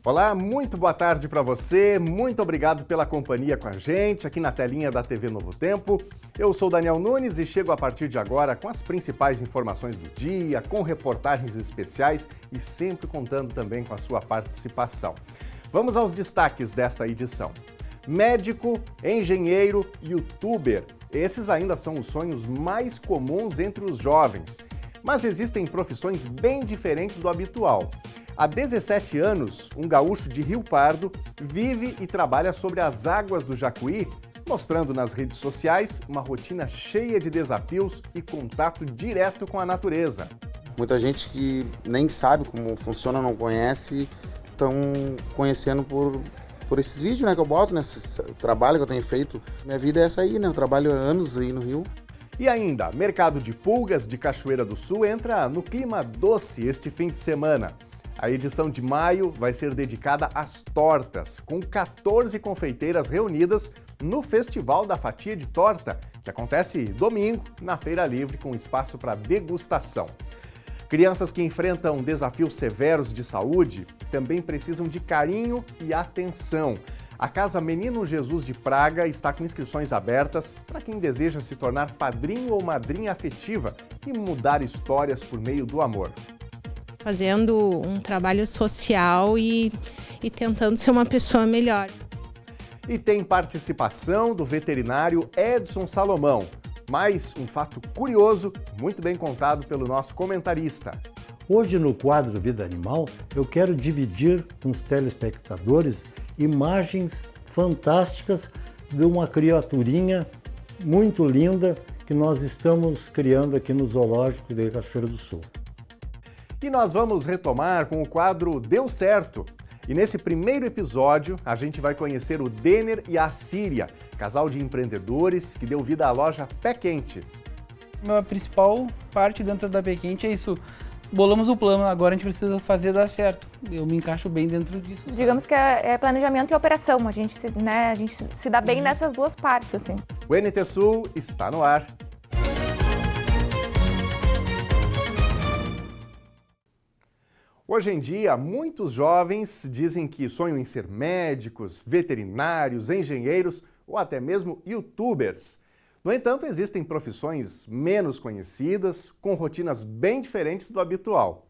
Olá, muito boa tarde para você, muito obrigado pela companhia com a gente aqui na telinha da TV Novo Tempo. Eu sou Daniel Nunes e chego a partir de agora com as principais informações do dia, com reportagens especiais e sempre contando também com a sua participação. Vamos aos destaques desta edição. Médico, engenheiro, youtuber, esses ainda são os sonhos mais comuns entre os jovens. Mas existem profissões bem diferentes do habitual. Há 17 anos, um gaúcho de Rio Pardo vive e trabalha sobre as águas do Jacuí, mostrando nas redes sociais uma rotina cheia de desafios e contato direto com a natureza. Muita gente que nem sabe como funciona, não conhece, estão conhecendo por esses vídeos, né, que eu boto, nesse trabalho que eu tenho feito. Minha vida é essa aí, né? Eu trabalho há anos aí no Rio. E ainda, mercado de pulgas de Cachoeira do Sul entra no clima doce este fim de semana. A edição de maio vai ser dedicada às tortas, com 14 confeiteiras reunidas no Festival da Fatia de Torta, que acontece domingo na Feira Livre, com espaço para degustação. Crianças que enfrentam desafios severos de saúde também precisam de carinho e atenção. A Casa Menino Jesus de Praga está com inscrições abertas para quem deseja se tornar padrinho ou madrinha afetiva e mudar histórias por meio do amor. Fazendo um trabalho social e tentando ser uma pessoa melhor. E tem participação do veterinário Edson Salomão. Mais um fato curioso, muito bem contado pelo nosso comentarista. Hoje no quadro Vida Animal, eu quero dividir com os telespectadores imagens fantásticas de uma criaturinha muito linda que nós estamos criando aqui no Zoológico de Cachoeira do Sul. E nós vamos retomar com o quadro Deu Certo. E nesse primeiro episódio, a gente vai conhecer o Denner e a Síria, casal de empreendedores que deu vida à loja Pé Quente. A principal parte dentro da Pé Quente é isso. Bolamos o plano, agora a gente precisa fazer dar certo. Eu me encaixo bem dentro disso. Sabe? Digamos que é planejamento e operação. A gente se dá bem nessas duas partes, assim. O NT Sul está no ar. Hoje em dia, muitos jovens dizem que sonham em ser médicos, veterinários, engenheiros ou até mesmo youtubers. No entanto, existem profissões menos conhecidas, com rotinas bem diferentes do habitual.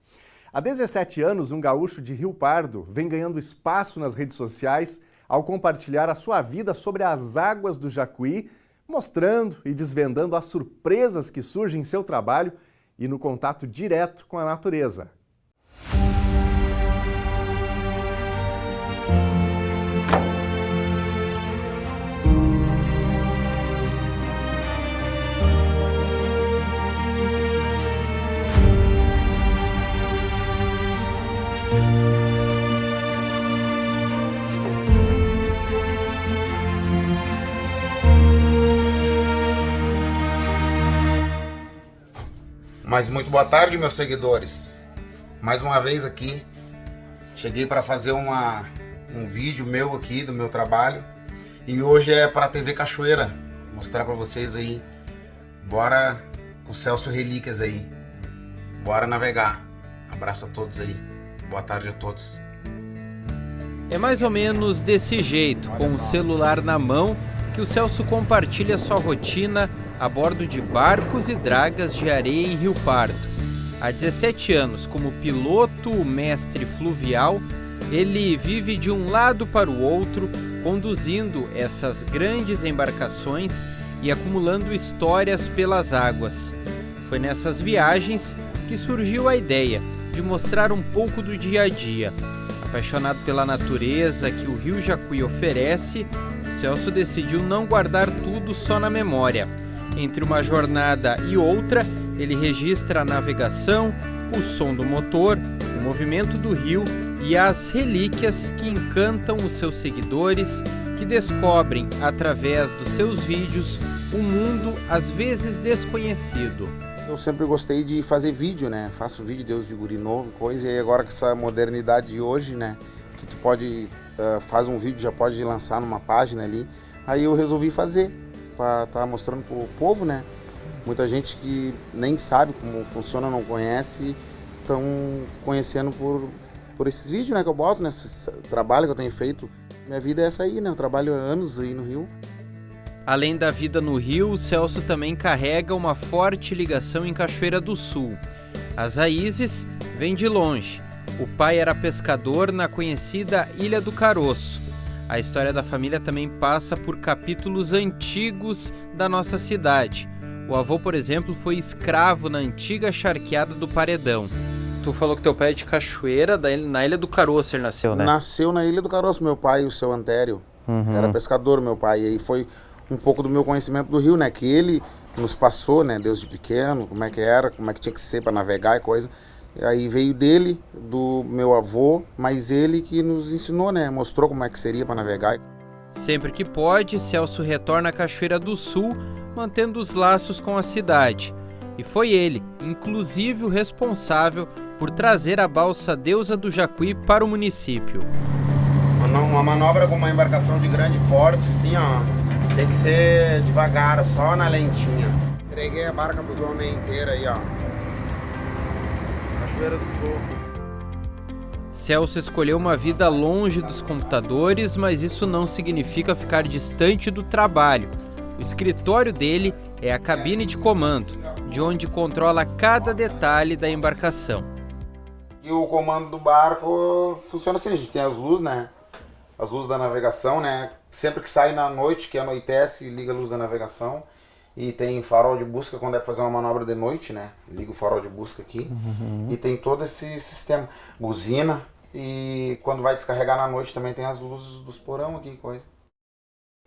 Há 17 anos, um gaúcho de Rio Pardo vem ganhando espaço nas redes sociais ao compartilhar a sua vida sobre as águas do Jacuí, mostrando e desvendando as surpresas que surgem em seu trabalho e no contato direto com a natureza. Mas muito boa tarde, meus seguidores. Mais uma vez aqui, cheguei para fazer um vídeo meu aqui do meu trabalho. E hoje é para a TV Cachoeira, mostrar para vocês aí. Bora com o Celso Relíquias aí. Bora navegar. Abraço a todos aí. Boa tarde a todos. É mais ou menos desse jeito, com o celular na mão, que o Celso compartilha sua rotina a bordo de barcos e dragas de areia em Rio Pardo. Há 17 anos, como piloto mestre fluvial, ele vive de um lado para o outro, conduzindo essas grandes embarcações e acumulando histórias pelas águas. Foi nessas viagens que surgiu a ideia de mostrar um pouco do dia a dia. Apaixonado pela natureza que o Rio Jacuí oferece, o Celso decidiu não guardar tudo só na memória. Entre uma jornada e outra, ele registra a navegação, o som do motor, o movimento do rio e as relíquias que encantam os seus seguidores, que descobrem, através dos seus vídeos, um mundo às vezes desconhecido. Eu sempre gostei de fazer vídeo, né? Faço vídeo, Deus de guri novo, coisa. E agora com essa modernidade de hoje, né? Que tu pode, faz um vídeo, já pode lançar numa página ali. Aí eu resolvi fazer, para estar mostrando pro povo, né? Muita gente que nem sabe como funciona, não conhece, estão conhecendo por esses vídeos, né, que eu boto, nesse trabalho que eu tenho feito. Minha vida é essa aí, né? Eu trabalho há anos aí no Rio. Além da vida no Rio, o Celso também carrega uma forte ligação em Cachoeira do Sul. As raízes vêm de longe. O pai era pescador na conhecida Ilha do Caroço. A história da família também passa por capítulos antigos da nossa cidade. O avô, por exemplo, foi escravo na antiga charqueada do Paredão. Tu falou que teu pai é de Cachoeira, na Ilha do Caroço ele nasceu, né? Nasceu na Ilha do Caroço, meu pai, o seu Antério. Era pescador, meu pai. E aí foi um pouco do meu conhecimento do rio, né? Que ele nos passou, né? Desde pequeno, como é que era, como é que tinha que ser para navegar e coisa. E aí veio dele, do meu avô, mas ele que nos ensinou, né? Mostrou como é que seria para navegar. Sempre que pode, Celso retorna à Cachoeira do Sul, mantendo os laços com a cidade. E foi ele, inclusive, o responsável por trazer a balsa Deusa do Jacuí para o município. Uma manobra com uma embarcação de grande porte, assim, ó, tem que ser devagar, só na lentinha. Entreguei a barca pros homens inteira aí, ó. Cachoeira do Sul. Celso escolheu uma vida longe dos computadores, mas isso não significa ficar distante do trabalho. O escritório dele é a cabine de comando, de onde controla cada detalhe da embarcação. E o comando do barco funciona assim, a gente tem as luzes, né? As luzes da navegação, né? Sempre que sai na noite, que anoitece, liga a luz da navegação. E tem farol de busca quando é fazer uma manobra de noite, né? Liga o farol de busca aqui. E tem todo esse sistema. Buzina. E quando vai descarregar na noite também tem as luzes dos porão aqui, coisa.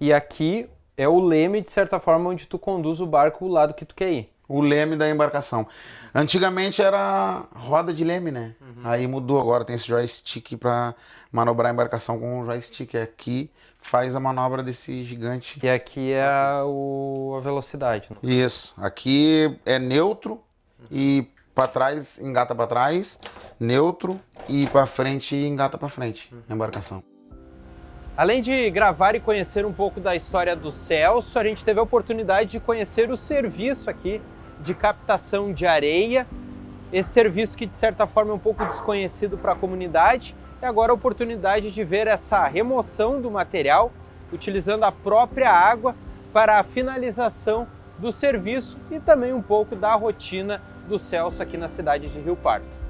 E aqui é o leme, de certa forma, onde tu conduz o barco do lado que tu quer ir. O leme da embarcação. Antigamente era roda de leme, né? Aí mudou, agora tem esse joystick para manobrar a embarcação com o joystick. Aqui faz a manobra desse gigante. E aqui é a velocidade. Né? Isso. Aqui é neutro e para trás engata para trás, neutro e para frente engata para frente a embarcação. Além de gravar e conhecer um pouco da história do Celso, a gente teve a oportunidade de conhecer o serviço aqui de captação de areia. Esse serviço que de certa forma é um pouco desconhecido para a comunidade. E agora a oportunidade de ver essa remoção do material, utilizando a própria água para a finalização do serviço e também um pouco da rotina do Celso aqui na cidade de Rio Pardo.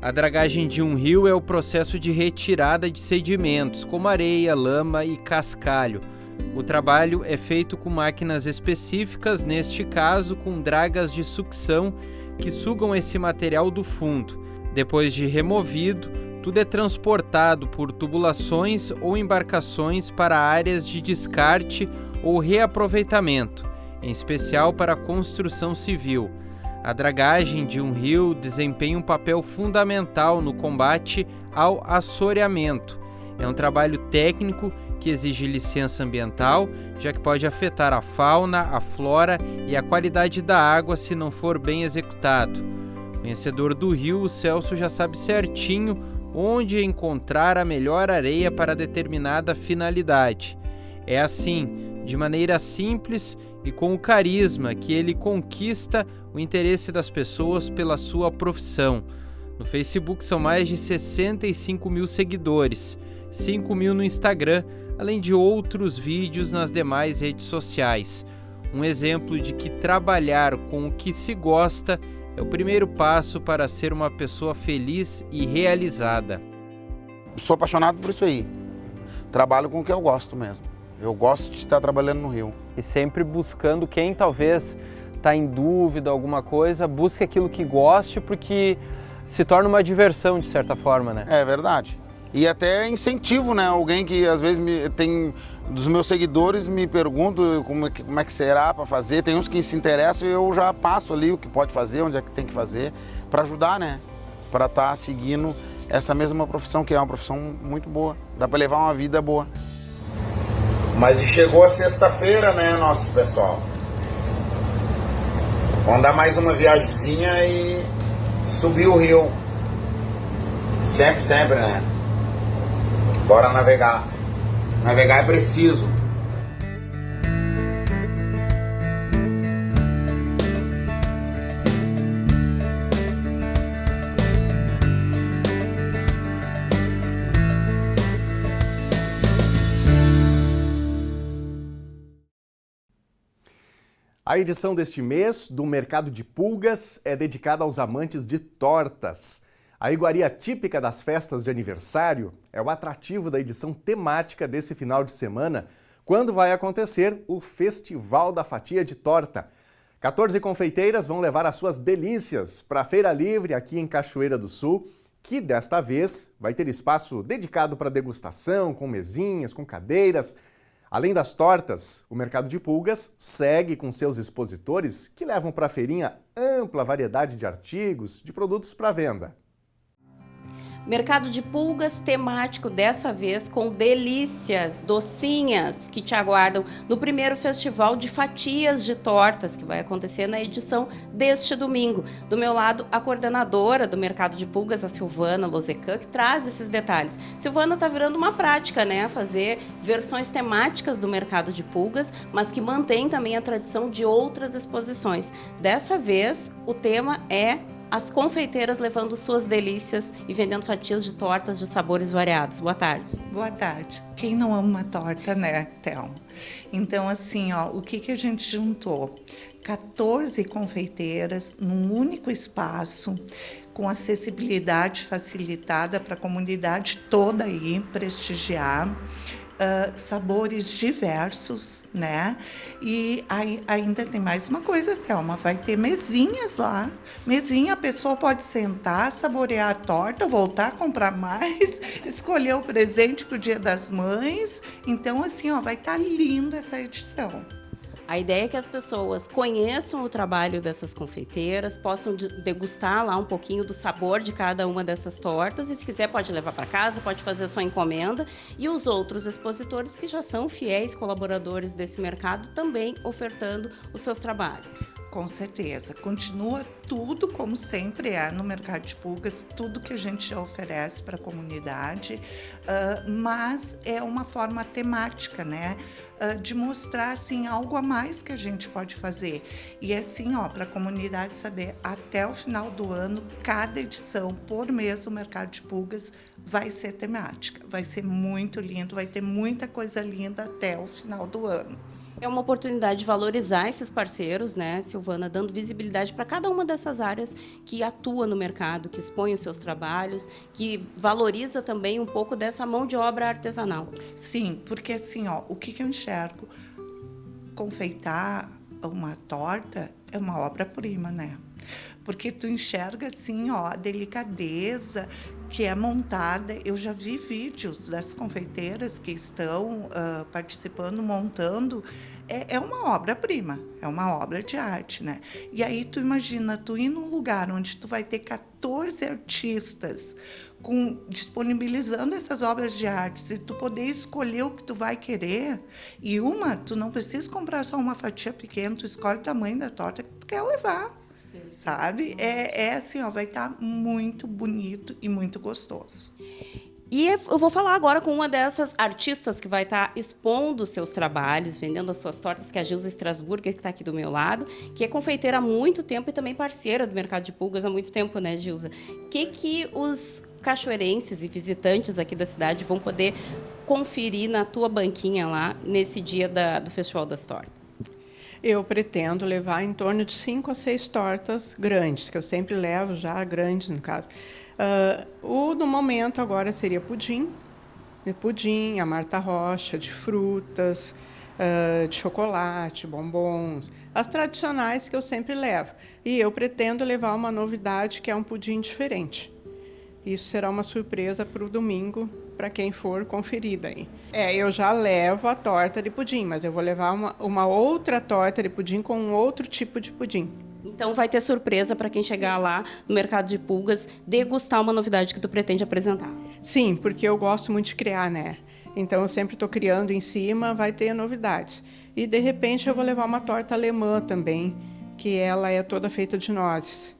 A dragagem de um rio é o processo de retirada de sedimentos, como areia, lama e cascalho. O trabalho é feito com máquinas específicas, neste caso com dragas de sucção, que sugam esse material do fundo. Depois de removido, tudo é transportado por tubulações ou embarcações para áreas de descarte ou reaproveitamento, em especial para a construção civil. A dragagem de um rio desempenha um papel fundamental no combate ao assoreamento. É um trabalho técnico que exige licença ambiental, já que pode afetar a fauna, a flora e a qualidade da água se não for bem executado. Conhecedor do rio, o Celso já sabe certinho onde encontrar a melhor areia para determinada finalidade. É assim, de maneira simples e com o carisma, que ele conquista o interesse das pessoas pela sua profissão. No Facebook são mais de 65 mil seguidores, 5 mil no Instagram, além de outros vídeos nas demais redes sociais. Um exemplo de que trabalhar com o que se gosta é o primeiro passo para ser uma pessoa feliz e realizada. Sou apaixonado por isso aí. Trabalho com o que eu gosto mesmo. Eu gosto de estar trabalhando no rio. E sempre buscando quem talvez está em dúvida, alguma coisa, busque aquilo que goste, porque se torna uma diversão de certa forma, né? É verdade. E até incentivo, né? Alguém que às vezes tem dos meus seguidores me perguntam como é que será para fazer. Tem uns que se interessam e eu já passo ali o que pode fazer, onde é que tem que fazer, para ajudar, né? Para estar seguindo essa mesma profissão, que é uma profissão muito boa. Dá para levar uma vida boa. Mas chegou a sexta-feira, né, nosso pessoal? Vamos dar mais uma viagemzinha e subir o rio. Sempre, né? Bora navegar. Navegar é preciso. A edição deste mês do Mercado de Pulgas é dedicada aos amantes de tortas. A iguaria típica das festas de aniversário é o atrativo da edição temática desse final de semana, quando vai acontecer o Festival da Fatia de Torta. 14 confeiteiras vão levar as suas delícias para a Feira Livre aqui em Cachoeira do Sul, que desta vez vai ter espaço dedicado para degustação, com mesinhas, com cadeiras. Além das tortas, o Mercado de Pulgas segue com seus expositores que levam para a feirinha ampla variedade de artigos, de produtos para venda. Mercado de Pulgas temático dessa vez com delícias, docinhas que te aguardam no primeiro festival de fatias de tortas que vai acontecer na edição deste domingo. Do meu lado, a coordenadora do Mercado de Pulgas, a Silvana Lozecan, que traz esses detalhes. Silvana, está virando uma prática, né? Fazer versões temáticas do Mercado de Pulgas, mas que mantém também a tradição de outras exposições. Dessa vez, o tema é as confeiteiras levando suas delícias e vendendo fatias de tortas de sabores variados. Boa tarde. Boa tarde. Quem não ama uma torta, né, Thelma? Então, assim, ó, o que a gente juntou? 14 confeiteiras num único espaço, com acessibilidade facilitada para a comunidade toda aí prestigiar. Sabores diversos, né? E ainda tem mais uma coisa, Thelma, vai ter mesinhas lá. Mesinha, a pessoa pode sentar, saborear a torta, voltar a comprar mais, escolher o presente para o Dia das Mães. Então, assim, ó, vai estar lindo essa edição. A ideia é que as pessoas conheçam o trabalho dessas confeiteiras, possam degustar lá um pouquinho do sabor de cada uma dessas tortas e, se quiser, pode levar para casa, pode fazer a sua encomenda. E os outros expositores que já são fiéis colaboradores desse mercado também ofertando os seus trabalhos. Com certeza. Continua tudo como sempre é no Mercado de Pulgas, tudo que a gente já oferece para a comunidade, mas é uma forma temática, né? De mostrar assim, algo a mais que a gente pode fazer. E assim, ó, para a comunidade saber, até o final do ano, cada edição por mês do Mercado de Pulgas vai ser temática. Vai ser muito lindo, vai ter muita coisa linda até o final do ano. É uma oportunidade de valorizar esses parceiros, né, Silvana, dando visibilidade para cada uma dessas áreas que atua no mercado, que expõe os seus trabalhos, que valoriza também um pouco dessa mão de obra artesanal. Sim, porque assim, ó, o que eu enxergo? Confeitar uma torta é uma obra-prima, né? Porque tu enxerga assim, ó, a delicadeza que é montada. Eu já vi vídeos das confeiteiras que estão participando, montando. É uma obra-prima, é uma obra de arte, né? E aí tu imagina, tu ir num lugar onde tu vai ter 14 artistas disponibilizando essas obras de arte, e tu poder escolher o que tu vai querer, e tu não precisa comprar só uma fatia pequena, tu escolhe o tamanho da torta que tu quer levar. Sabe? É assim, ó, vai estar muito bonito e muito gostoso. E eu vou falar agora com uma dessas artistas que vai estar expondo os seus trabalhos, vendendo as suas tortas, que é a Gilza Strasburger, que está aqui do meu lado, que é confeiteira há muito tempo e também parceira do Mercado de Pulgas há muito tempo, né, Gilza? O que os cachoeirenses e visitantes aqui da cidade vão poder conferir na tua banquinha lá, nesse dia do Festival das Tortas? Eu pretendo levar em torno de 5 a 6 tortas grandes, que eu sempre levo já grandes, no caso. No momento agora seria pudim, a Marta Rocha, de frutas, de chocolate, bombons, as tradicionais que eu sempre levo. E eu pretendo levar uma novidade, que é um pudim diferente. Isso será uma surpresa para o domingo, para quem for conferir daí. Eu já levo a torta de pudim, mas eu vou levar uma outra torta de pudim com um outro tipo de pudim. Então vai ter surpresa para quem chegar lá no Mercado de Pulgas, degustar uma novidade que tu pretende apresentar. Sim, porque eu gosto muito de criar, né? Então eu sempre estou criando em cima, vai ter novidades. E de repente eu vou levar uma torta alemã também, que ela é toda feita de nozes.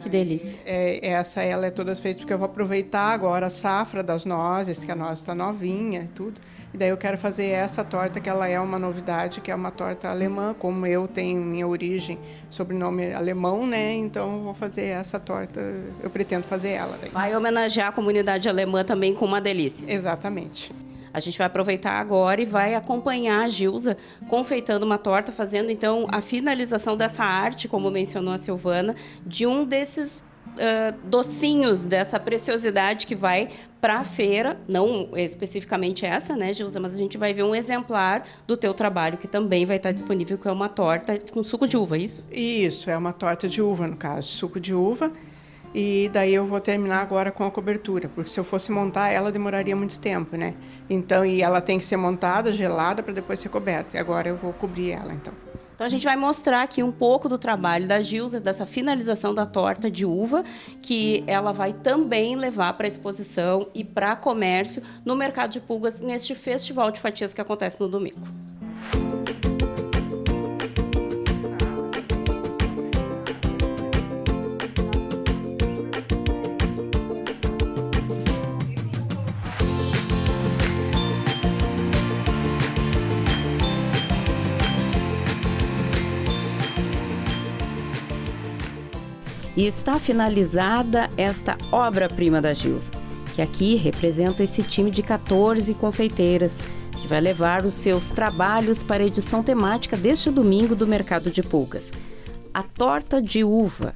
Que delícia. Ela é toda feita, porque eu vou aproveitar agora a safra das nozes, que a noz está novinha e tudo. E daí eu quero fazer essa torta, que ela é uma novidade, que é uma torta alemã, como eu tenho minha origem, sobrenome alemão, né? Então eu vou fazer essa torta, eu pretendo fazer ela daí. Vai homenagear a comunidade alemã também com uma delícia. Exatamente. A gente vai aproveitar agora e vai acompanhar a Gilza confeitando uma torta, fazendo então a finalização dessa arte, como mencionou a Silvana, de um desses docinhos, dessa preciosidade que vai para a feira, não especificamente essa, né, Gilza, mas a gente vai ver um exemplar do teu trabalho que também vai estar disponível, que é uma torta com suco de uva, é isso? Isso, é uma torta de uva, no caso, suco de uva. E daí eu vou terminar agora com a cobertura, porque se eu fosse montar ela demoraria muito tempo, né? Então, e ela tem que ser montada, gelada, para depois ser coberta. E agora eu vou cobrir ela, então. Então a gente vai mostrar aqui um pouco do trabalho da Gilza, dessa finalização da torta de uva, que ela vai também levar para exposição e para comércio no Mercado de Pulgas, neste festival de fatias que acontece no domingo. E está finalizada esta obra-prima da Gilza, que aqui representa esse time de 14 confeiteiras, que vai levar os seus trabalhos para a edição temática deste domingo do Mercado de Pulgas. A torta de uva.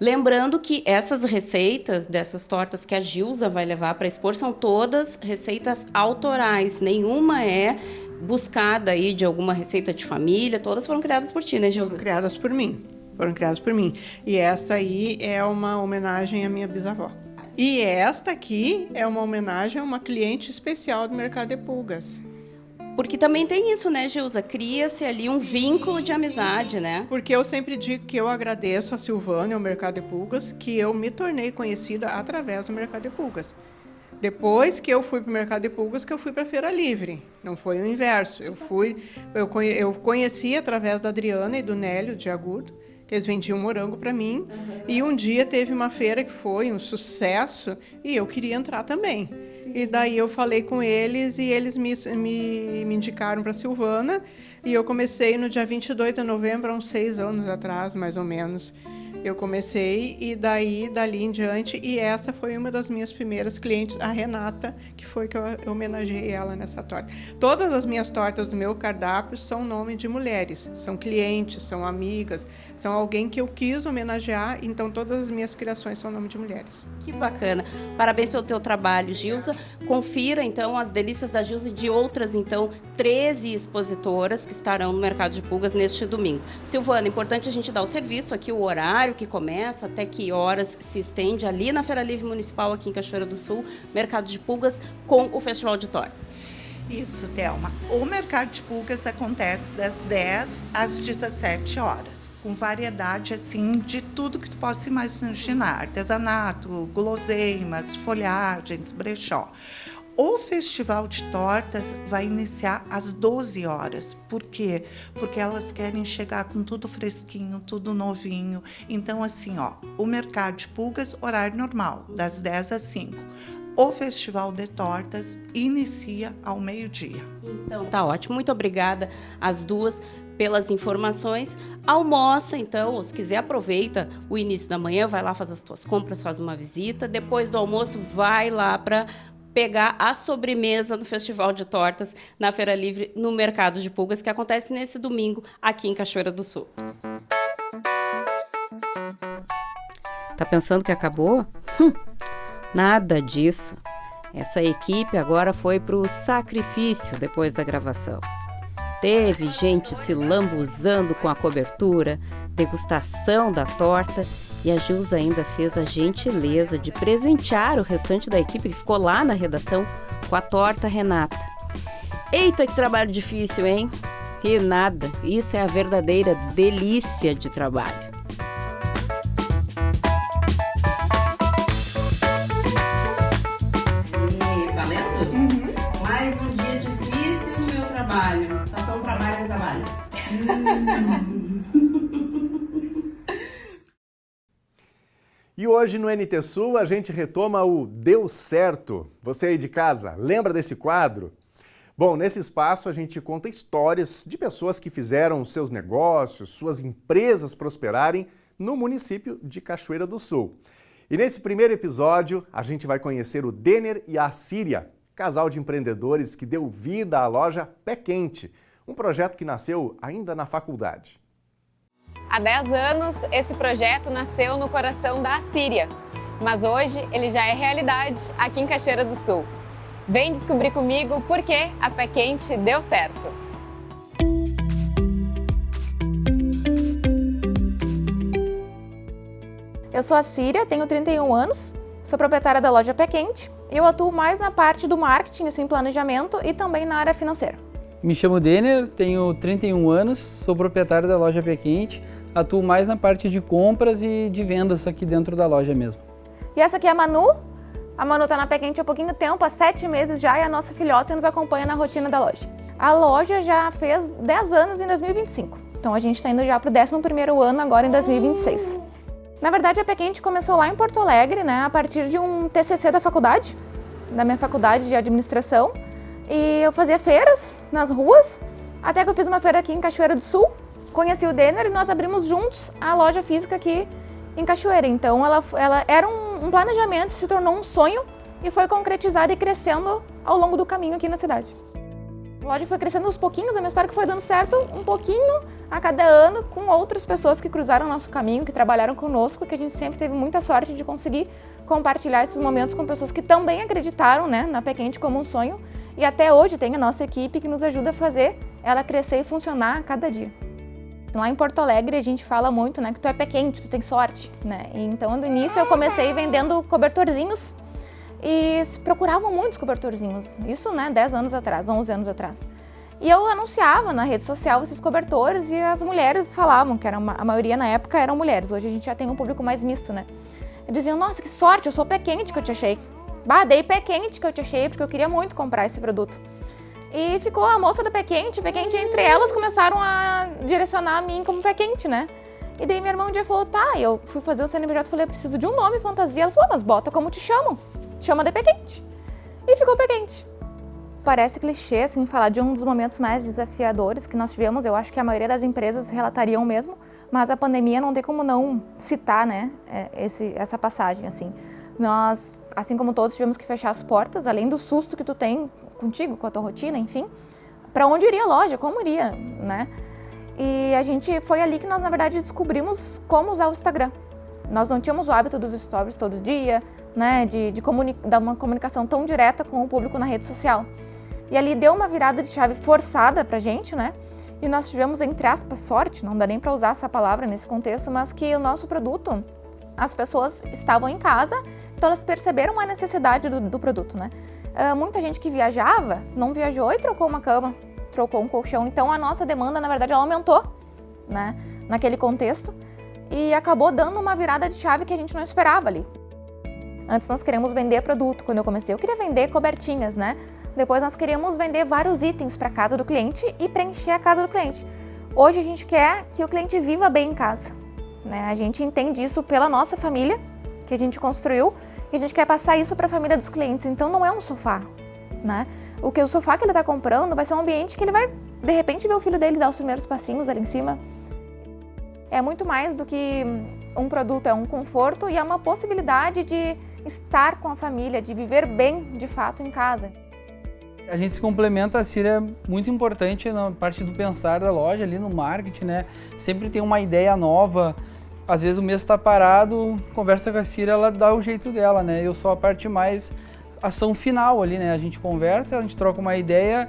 Lembrando que essas receitas dessas tortas que a Gilza vai levar para expor são todas receitas autorais, nenhuma é buscada aí de alguma receita de família, todas foram criadas por ti, né, Gilza? Criadas por mim. Foram criadas por mim. E essa aí é uma homenagem à minha bisavó. E esta aqui é uma homenagem a uma cliente especial do Mercado de Pulgas. Porque também tem isso, né, Gilza? Cria-se ali um vínculo de amizade, né? Porque eu sempre digo que eu agradeço a Silvana e ao Mercado de Pulgas, que eu me tornei conhecida através do Mercado de Pulgas. Depois que eu fui para o Mercado de Pulgas, que eu fui para a Feira Livre. Não foi o inverso. Eu conheci através da Adriana e do Nélio de Agudo, que eles vendiam morango para mim. E um dia teve uma feira que foi um sucesso e eu queria entrar também. Sim. E daí eu falei com eles e eles me indicaram para a Silvana. E eu comecei no dia 22 de novembro, há uns 6 anos atrás, mais ou menos. Eu comecei e dali em diante, e essa foi uma das minhas primeiras clientes, a Renata, que foi que eu homenageei ela nessa torta. Todas as minhas tortas do meu cardápio são nome de mulheres, são clientes, são amigas, são alguém que eu quis homenagear, então todas as minhas criações são nome de mulheres. Que bacana. Parabéns pelo teu trabalho, Gilza. Confira, então, as delícias da Gilza e de outras, então, 13 expositoras que estarão no Mercado de Pulgas neste domingo. Silvana, importante a gente dar o serviço aqui, o horário que começa, até que horas se estende ali na Feira Livre Municipal, aqui em Cachoeira do Sul, Mercado de Pulgas, com o Festival de Tortas. Isso, Thelma. O Mercado de Pulgas acontece das 10 às 17 horas, com variedade, assim, de tudo que tu possa imaginar. Artesanato, guloseimas, folhagens, brechó. O Festival de Tortas vai iniciar às 12 horas. Por quê? Porque elas querem chegar com tudo fresquinho, tudo novinho. Então, assim, ó, o Mercado de Pulgas, horário normal, das 10 às 5. O Festival de Tortas inicia ao meio-dia. Então, tá ótimo. Muito obrigada às duas pelas informações. Almoça, então, ou se quiser, aproveita o início da manhã, vai lá, faz as tuas compras, faz uma visita. Depois do almoço, vai lá para pegar a sobremesa no Festival de Tortas na Feira Livre, no Mercado de Pulgas, que acontece nesse domingo aqui em Cachoeira do Sul. Tá pensando que acabou? Nada disso. Essa equipe agora foi para o sacrifício depois da gravação. Teve gente se lambuzando com a cobertura, degustação da torta, e a Gilza ainda fez a gentileza de presentear o restante da equipe que ficou lá na redação com a torta Renata. Eita, que trabalho difícil, hein? E nada, isso é a verdadeira delícia de trabalho. E, valendo? Uhum. Mais um dia difícil no meu trabalho. Passando trabalho em trabalho. E hoje no NT Sul a gente retoma o Deu Certo. Você aí de casa, lembra desse quadro? Bom, nesse espaço a gente conta histórias de pessoas que fizeram seus negócios, suas empresas prosperarem no município de Cachoeira do Sul. E nesse primeiro episódio a gente vai conhecer o Denner e a Síria. casal de empreendedores que deu vida à loja Pé Quente, um projeto que nasceu ainda na faculdade. Há 10 anos, esse projeto nasceu no coração da Assíria, mas hoje ele já é realidade aqui em Cachoeira do Sul. Vem descobrir comigo por que a Pé Quente deu certo. Eu sou a Síria, tenho 31 anos, sou proprietária da loja Pé Quente e eu atuo mais na parte do marketing, assim, planejamento e também na área financeira. Me chamo Denner, tenho 31 anos, sou proprietário da loja Pé Quente, atuo mais na parte de compras e de vendas aqui dentro da loja mesmo. E essa aqui é a Manu. A Manu está na Pé Quente há pouquinho tempo, há 7 meses já, e a nossa filhota nos acompanha na rotina da loja. A loja já fez 10 anos em 2025, então a gente está indo já para o 11º ano agora em 2026. Na verdade, a Pé Quente começou lá em Porto Alegre, né, a partir de um TCC da faculdade, da minha faculdade de administração. E eu fazia feiras nas ruas, até que eu fiz uma feira aqui em Cachoeira do Sul. Conheci o Denner e nós abrimos juntos a loja física aqui em Cachoeira. Então ela era um planejamento, se tornou um sonho e foi concretizado e crescendo ao longo do caminho aqui na cidade. A loja foi crescendo aos pouquinhos, a minha história que foi dando certo um pouquinho a cada ano com outras pessoas que cruzaram o nosso caminho, que trabalharam conosco, que a gente sempre teve muita sorte de conseguir compartilhar esses momentos com pessoas que também acreditaram, né, na Pé Quente como um sonho. E até hoje tem a nossa equipe que nos ajuda a fazer ela crescer e funcionar a cada dia. Lá em Porto Alegre a gente fala muito, né, que tu é pé quente, tu tem sorte, né? E então no início eu comecei vendendo cobertorzinhos e procuravam muitos cobertorzinhos. Isso, né, 10 anos atrás, 11 anos atrás. E eu anunciava na rede social esses cobertores e as mulheres falavam, que a maioria na época eram mulheres. Hoje a gente já tem um público mais misto, né? E diziam, nossa, que sorte, eu sou pé quente que eu te achei. Bah, dei Pé Quente que eu te achei, porque eu queria muito comprar esse produto. E ficou a moça da Pé Quente, entre elas começaram a direcionar a mim como Pé Quente, né? E daí minha irmã um dia falou, tá, eu fui fazer o CNPJ, falei, eu preciso de um nome fantasia. Ela falou, mas bota como te chamam, chama de Pé Quente. E ficou Pé Quente. Parece clichê, assim, falar de um dos momentos mais desafiadores que nós tivemos, eu acho que a maioria das empresas relatariam mesmo, mas a pandemia não tem como não citar, né, essa passagem, assim. Nós, assim como todos, tivemos que fechar as portas, além do susto que tu tem contigo, com a tua rotina, enfim. Para onde iria a loja? Como iria, né? E a gente foi ali que nós, na verdade, descobrimos como usar o Instagram. Nós não tínhamos o hábito dos stories todo dia, né? De dar uma comunicação tão direta com o público na rede social. E ali deu uma virada de chave forçada pra gente, né? E nós tivemos, entre aspas, sorte, não dá nem para usar essa palavra nesse contexto, mas que o nosso produto, as pessoas estavam em casa, então elas perceberam a necessidade do produto, né? Muita gente que viajava, não viajou e trocou uma cama, trocou um colchão. Então a nossa demanda, na verdade, ela aumentou, né? Naquele contexto. E acabou dando uma virada de chave que a gente não esperava ali. Antes nós queríamos vender produto. Quando eu comecei, eu queria vender cobertinhas, né? Depois nós queríamos vender vários itens para a casa do cliente e preencher a casa do cliente. Hoje a gente quer que o cliente viva bem em casa, né? A gente entende isso pela nossa família, que a gente construiu, e a gente quer passar isso para a família dos clientes. Então não é um sofá, né? O sofá que ele está comprando vai ser um ambiente que ele vai, de repente, ver o filho dele dar os primeiros passinhos ali em cima. É muito mais do que um produto, é um conforto e é uma possibilidade de estar com a família, de viver bem, de fato, em casa. A gente se complementa, a Síria é muito importante na parte do pensar da loja, ali no marketing, né? Sempre tem uma ideia nova. Às vezes o mês está parado, conversa com a Síria, ela dá o jeito dela, né? Eu sou a parte mais ação final ali, né? A gente conversa, a gente troca uma ideia,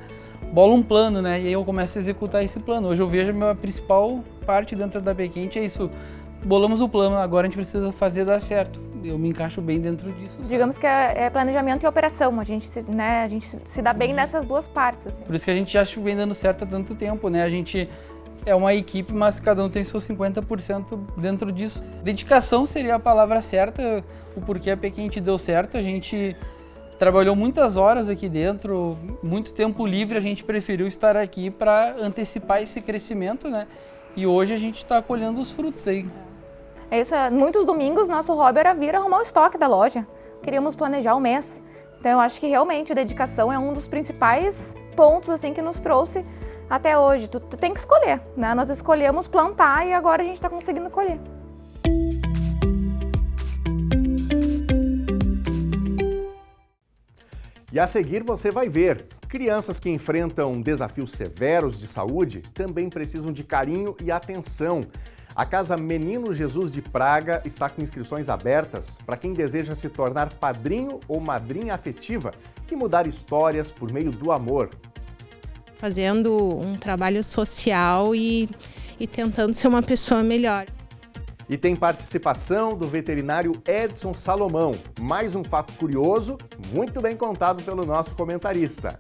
bola um plano, né? E aí eu começo a executar esse plano. Hoje eu vejo a minha principal parte dentro da Pé Quente é isso. Bolamos o plano, agora a gente precisa fazer dar certo. Eu me encaixo bem dentro disso. Digamos que é planejamento e operação. A gente se dá bem nessas duas partes, assim. Por isso que a gente já vem dando certo há tanto tempo, né? A gente é uma equipe, mas cada um tem seus 50% dentro disso. Dedicação seria a palavra certa, o porquê a Pé Quente deu certo. A gente trabalhou muitas horas aqui dentro, muito tempo livre, a gente preferiu estar aqui para antecipar esse crescimento, né? E hoje a gente está colhendo os frutos aí. É isso, muitos domingos nosso hobby era vir arrumar o estoque da loja. Queríamos planejar o mês. Então eu acho que realmente a dedicação é um dos principais pontos assim que nos trouxe até hoje. Tu tem que escolher, né? Nós escolhemos plantar e agora a gente está conseguindo colher. E a seguir você vai ver. Crianças que enfrentam desafios severos de saúde também precisam de carinho e atenção. A Casa Menino Jesus de Praga está com inscrições abertas para quem deseja se tornar padrinho ou madrinha afetiva e mudar histórias por meio do amor. Fazendo um trabalho social e tentando ser uma pessoa melhor. E tem participação do veterinário Edson Salomão. Mais um fato curioso, muito bem contado pelo nosso comentarista.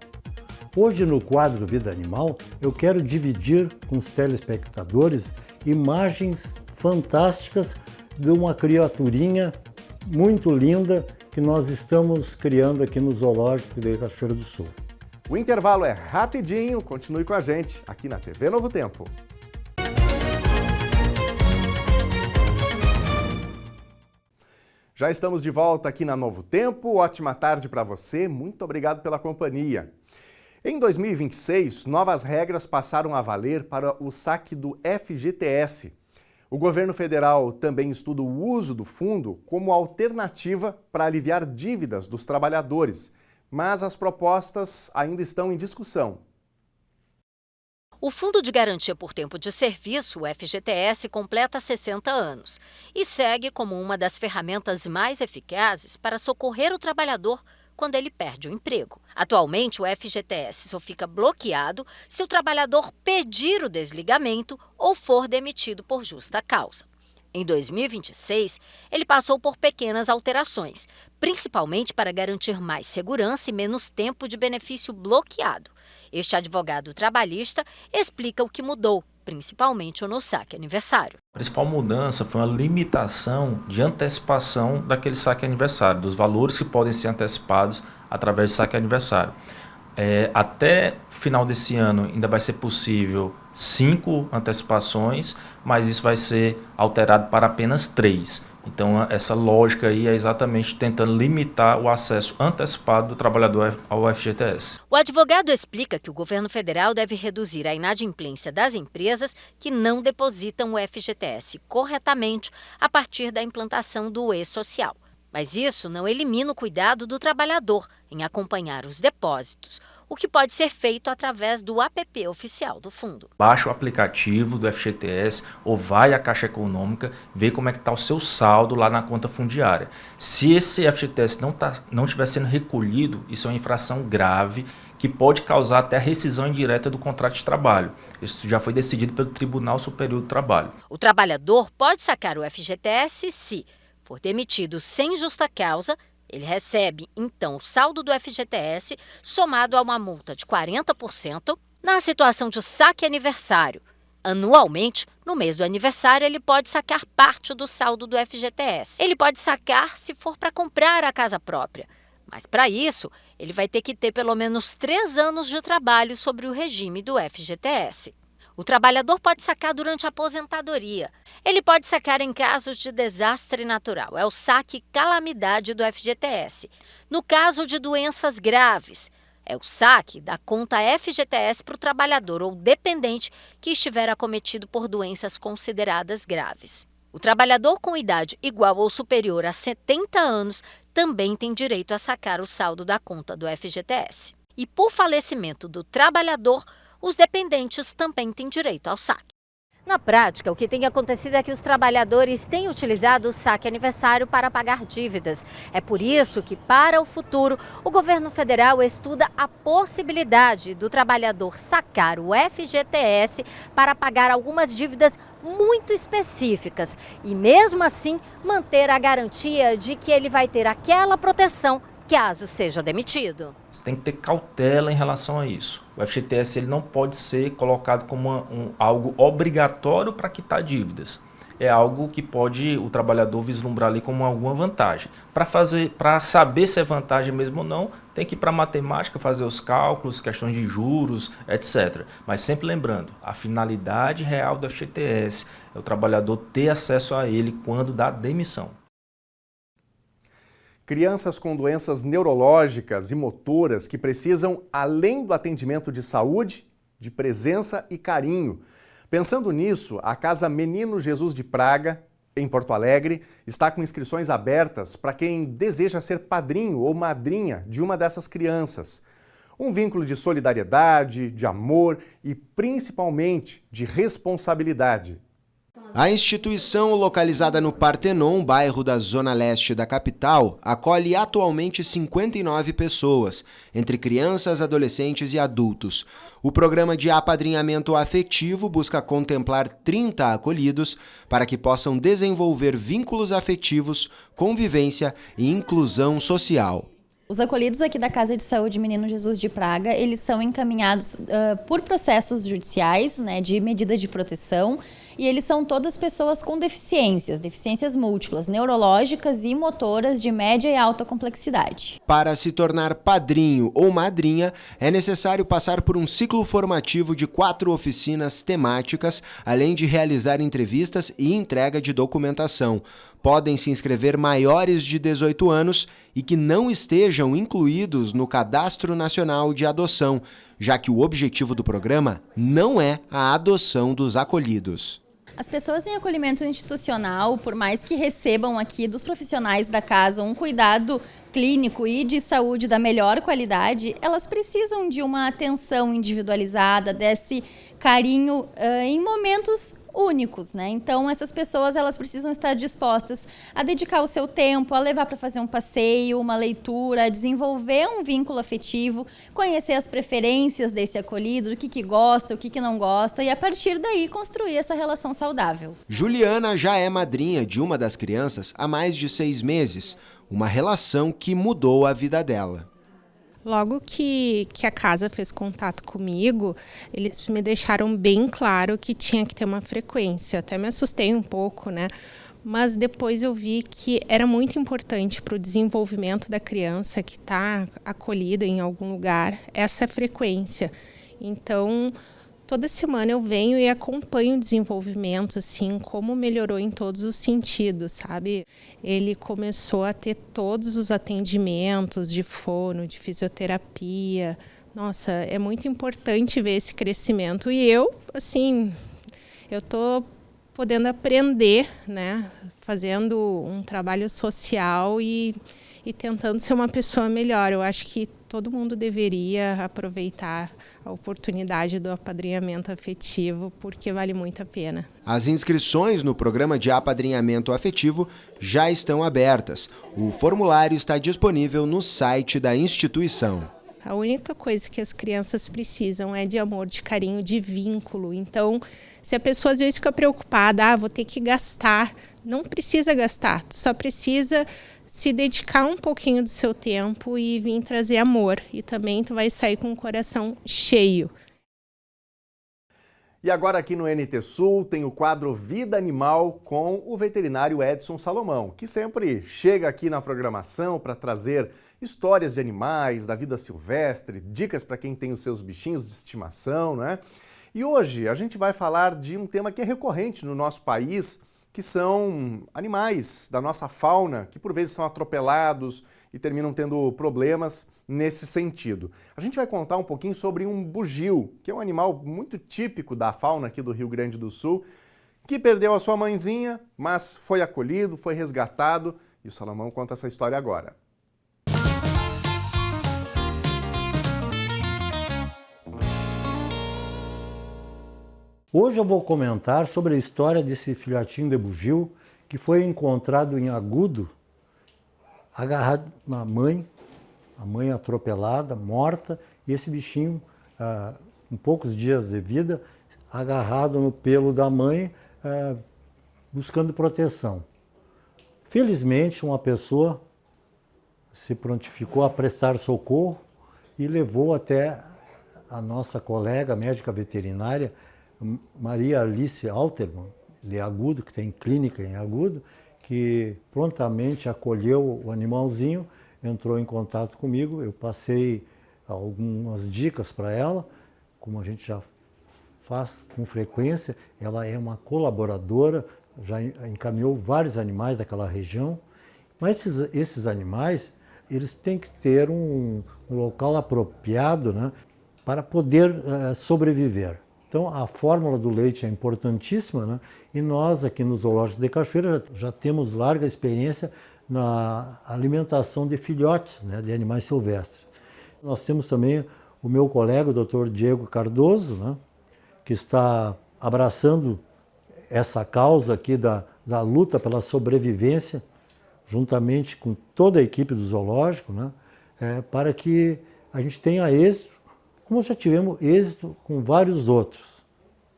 Hoje no quadro Vida Animal, eu quero dividir com os telespectadores imagens fantásticas de uma criaturinha muito linda que nós estamos criando aqui no Zoológico de Cachoeira do Sul. O intervalo é rapidinho, continue com a gente aqui na TV Novo Tempo. Já estamos de volta aqui na Novo Tempo, ótima tarde para você, muito obrigado pela companhia. Em 2026, novas regras passaram a valer para o saque do FGTS. O governo federal também estuda o uso do fundo como alternativa para aliviar dívidas dos trabalhadores, mas as propostas ainda estão em discussão. O Fundo de Garantia por Tempo de Serviço, o FGTS, completa 60 anos e segue como uma das ferramentas mais eficazes para socorrer o trabalhador quando ele perde o emprego. Atualmente, o FGTS só fica bloqueado se o trabalhador pedir o desligamento ou for demitido por justa causa. Em 2026, ele passou por pequenas alterações, principalmente para garantir mais segurança e menos tempo de benefício bloqueado. Este advogado trabalhista explica o que mudou, principalmente no saque aniversário. A principal mudança foi uma limitação de antecipação daquele saque aniversário, dos valores que podem ser antecipados através do saque aniversário. Até o final desse ano ainda vai ser possível 5 antecipações, mas isso vai ser alterado para apenas 3. Então essa lógica aí é exatamente tentando limitar o acesso antecipado do trabalhador ao FGTS. O advogado explica que o governo federal deve reduzir a inadimplência das empresas que não depositam o FGTS corretamente a partir da implantação do e-social. Mas isso não elimina o cuidado do trabalhador em acompanhar os depósitos, o que pode ser feito através do app oficial do fundo. Baixa o aplicativo do FGTS ou vai à Caixa Econômica, vê como é que está o seu saldo lá na conta fundiária. Se esse FGTS não estiver sendo recolhido, isso é uma infração grave que pode causar até a rescisão indireta do contrato de trabalho. Isso já foi decidido pelo Tribunal Superior do Trabalho. O trabalhador pode sacar o FGTS se for demitido sem justa causa. Ele recebe, então, o saldo do FGTS somado a uma multa de 40%. Na situação de saque aniversário, anualmente, no mês do aniversário, ele pode sacar parte do saldo do FGTS. Ele pode sacar se for para comprar a casa própria. Mas, para isso, ele vai ter que ter pelo menos 3 anos de trabalho sobre o regime do FGTS. O trabalhador pode sacar durante a aposentadoria. Ele pode sacar em casos de desastre natural. É o saque calamidade do FGTS. No caso de doenças graves, é o saque da conta FGTS para o trabalhador ou dependente que estiver acometido por doenças consideradas graves. O trabalhador com idade igual ou superior a 70 anos também tem direito a sacar o saldo da conta do FGTS. E por falecimento do trabalhador, os dependentes também têm direito ao saque. Na prática, o que tem acontecido é que os trabalhadores têm utilizado o saque aniversário para pagar dívidas. É por isso que, para o futuro, o governo federal estuda a possibilidade do trabalhador sacar o FGTS para pagar algumas dívidas muito específicas e, mesmo assim, manter a garantia de que ele vai ter aquela proteção caso seja demitido. Tem que ter cautela em relação a isso. O FGTS ele não pode ser colocado como algo obrigatório para quitar dívidas. É algo que pode o trabalhador vislumbrar ali como alguma vantagem. Para saber se é vantagem mesmo ou não, tem que ir para a matemática, fazer os cálculos, questões de juros, etc. Mas sempre lembrando, a finalidade real do FGTS é o trabalhador ter acesso a ele quando dá demissão. Crianças com doenças neurológicas e motoras que precisam, além do atendimento de saúde, de presença e carinho. Pensando nisso, a Casa Menino Jesus de Praga Em Porto Alegre, está com inscrições abertas para quem deseja ser padrinho ou madrinha de uma dessas crianças. Um vínculo de solidariedade, de amor e principalmente de responsabilidade. A instituição, localizada no Partenon, bairro da Zona Leste da capital, acolhe atualmente 59 pessoas, entre crianças, adolescentes e adultos. O programa de apadrinhamento afetivo busca contemplar 30 acolhidos para que possam desenvolver vínculos afetivos, convivência e inclusão social. Os acolhidos aqui da Casa de Saúde Menino Jesus de Praga, eles são encaminhados por processos judiciais, né, de medida de proteção, e eles são todas pessoas com deficiências múltiplas, neurológicas e motoras de média e alta complexidade. Para se tornar padrinho ou madrinha, é necessário passar por um ciclo formativo de 4 oficinas temáticas, além de realizar entrevistas e entrega de documentação. Podem se inscrever maiores de 18 anos e que não estejam incluídos no Cadastro Nacional de Adoção, já que o objetivo do programa não é a adoção dos acolhidos. As pessoas em acolhimento institucional, por mais que recebam aqui dos profissionais da casa um cuidado clínico e de saúde da melhor qualidade, elas precisam de uma atenção individualizada, desse carinho em momentos únicos, né? Então essas pessoas elas precisam estar dispostas a dedicar o seu tempo, a levar para fazer um passeio, uma leitura, a desenvolver um vínculo afetivo, conhecer as preferências desse acolhido, o que gosta, o que não gosta e a partir daí construir essa relação saudável. Juliana já é madrinha de uma das crianças há mais de 6 meses, uma relação que mudou a vida dela. Logo que a casa fez contato comigo, eles me deixaram bem claro que tinha que ter uma frequência. Até me assustei um pouco, né? Mas depois eu vi que era muito importante para o desenvolvimento da criança que está acolhida em algum lugar, essa frequência. Então, toda semana eu venho e acompanho o desenvolvimento, assim, como melhorou em todos os sentidos, sabe? Ele começou a ter todos os atendimentos de fono, de fisioterapia. Nossa, é muito importante ver esse crescimento. E eu, assim, eu tô podendo aprender, né? Fazendo um trabalho social e tentando ser uma pessoa melhor. Eu acho que todo mundo deveria aproveitar a oportunidade do apadrinhamento afetivo, porque vale muito a pena. As inscrições no programa de apadrinhamento afetivo já estão abertas. O formulário está disponível no site da instituição. A única coisa que as crianças precisam é de amor, de carinho, de vínculo. Então, se a pessoa às vezes fica preocupada, vou ter que gastar, não precisa gastar, tu só precisa se dedicar um pouquinho do seu tempo e vir trazer amor. E também tu vai sair com o coração cheio. E agora aqui no NT Sul tem o quadro Vida Animal com o veterinário Edson Salomão, que sempre chega aqui na programação para trazer histórias de animais, da vida silvestre, dicas para quem tem os seus bichinhos de estimação, né? E hoje a gente vai falar de um tema que é recorrente no nosso país, que são animais da nossa fauna, que por vezes são atropelados e terminam tendo problemas nesse sentido. A gente vai contar um pouquinho sobre um bugio, que é um animal muito típico da fauna aqui do Rio Grande do Sul, que perdeu a sua mãezinha, mas foi acolhido, foi resgatado, e o Salomão conta essa história agora. Hoje eu vou comentar sobre a história desse filhotinho de bugio que foi encontrado em Agudo, agarrado na mãe, a mãe atropelada, morta, e esse bichinho, com poucos dias de vida, agarrado no pelo da mãe, buscando proteção. Felizmente, uma pessoa se prontificou a prestar socorro e levou até a nossa colega médica veterinária, Maria Alice Alterman, de Agudo, que tem clínica em Agudo, que prontamente acolheu o animalzinho, entrou em contato comigo, eu passei algumas dicas para ela, como a gente já faz com frequência, ela é uma colaboradora, já encaminhou vários animais daquela região, mas esses animais, eles têm que ter um local apropriado, né, para poder sobreviver. Então, a fórmula do leite é importantíssima, né? E nós, aqui no Zoológico de Cachoeira, já temos larga experiência na alimentação de filhotes, né, de animais silvestres. Nós temos também o meu colega, o Dr. Diego Cardoso, né, que está abraçando essa causa aqui da luta pela sobrevivência, juntamente com toda a equipe do zoológico, né, para que a gente tenha êxito, como já tivemos êxito com vários outros.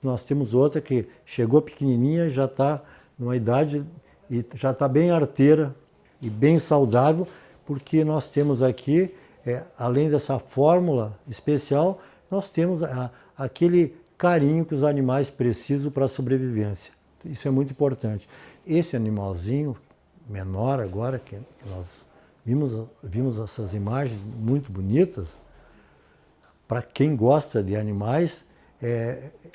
Nós temos outra que chegou pequenininha, já está numa idade e já está bem arteira e bem saudável, porque nós temos aqui, além dessa fórmula especial, nós temos aquele carinho que os animais precisam para a sobrevivência. Isso é muito importante. Esse animalzinho menor agora, que nós vimos essas imagens muito bonitas, para quem gosta de animais,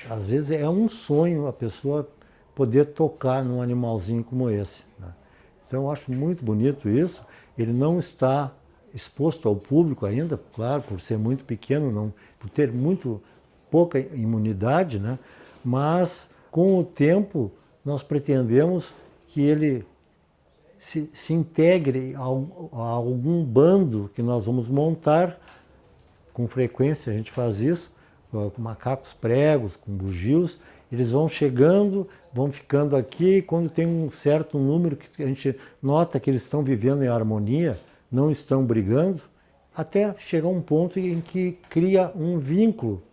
às vezes é um sonho a pessoa poder tocar num animalzinho como esse, né? Então eu acho muito bonito isso. Ele não está exposto ao público ainda, claro, por ser muito pequeno, por ter muito pouca imunidade, né? Mas com o tempo nós pretendemos que ele se integre a algum bando que nós vamos montar. Com frequência a gente faz isso, com macacos pregos, com bugios. Eles vão chegando, vão ficando aqui, quando tem um certo número que a gente nota que eles estão vivendo em harmonia, não estão brigando, até chegar um ponto em que cria um vínculo